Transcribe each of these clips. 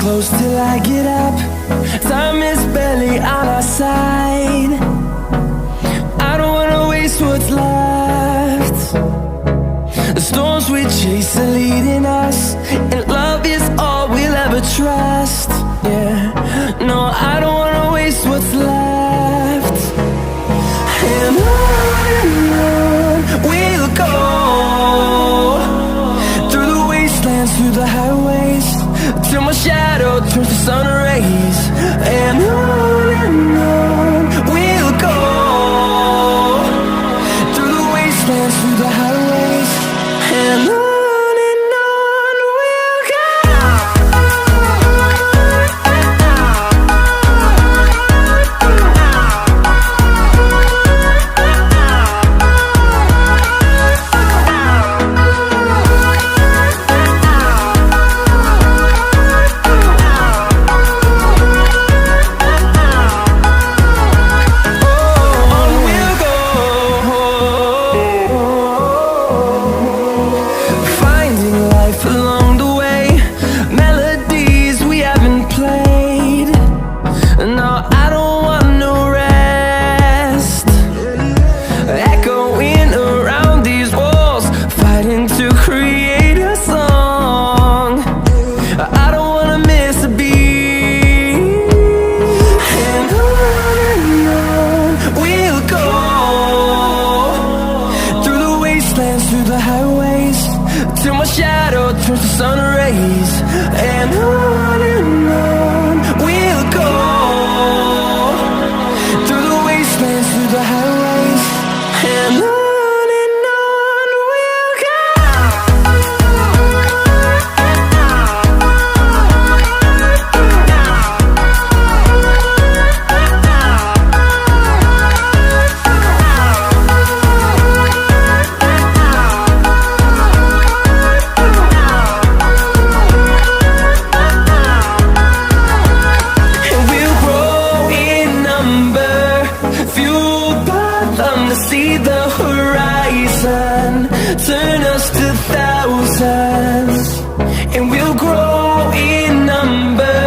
close till I get up. Time is barely on our side. I don't wanna waste what's left. The storms we chase are leading us, and love is all we'll ever trust. Yeah, no, I don't wanna waste what's left. And on we'll go, through the wastelands, through the highways, till my shadow turns to sun rays. And on we'll go, through the wastelands, through the highways, and on. Through the highways, till my shadow turns to sun rays. And on we'll go, through the wastelands, through the highways, and on. See the horizon turn us to thousands, and we'll grow in number,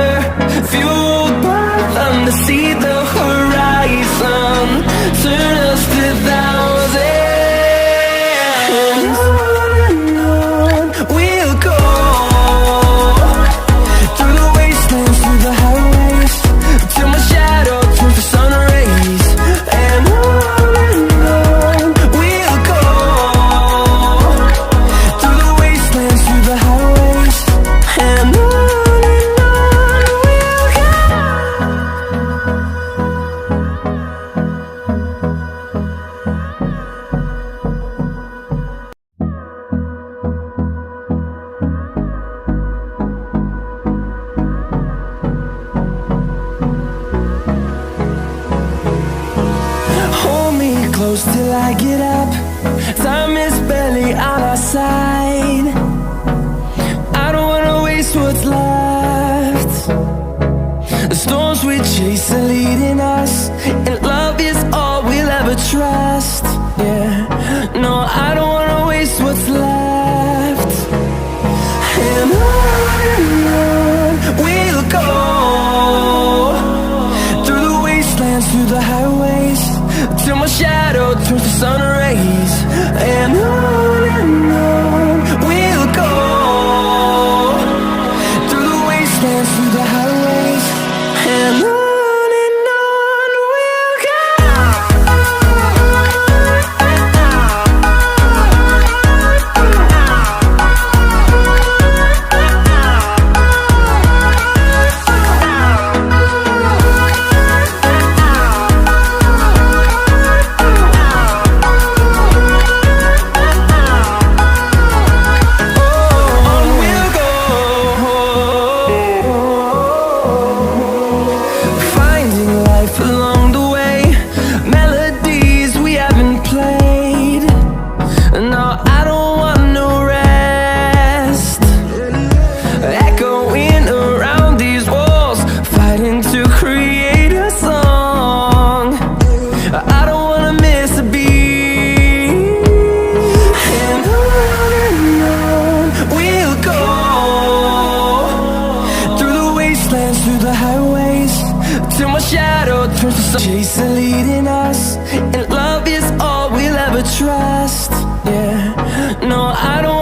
fueled by them to see the horizon turn us to thousands. And on we'll go, through the wastelands, through the highways, till my shadow turns to sun rays. And on close till I get up. Time is barely on our side. I don't wanna waste what's left. The storms we chase are leading us, and love is all we'll ever trust. Yeah, no, I don't wanna waste what's left. And on we'll go, through the wastelands, through the highways, till my shadow turns to sun rays. And So chasing leading us, and love is all we'll ever trust. Yeah, no, I don't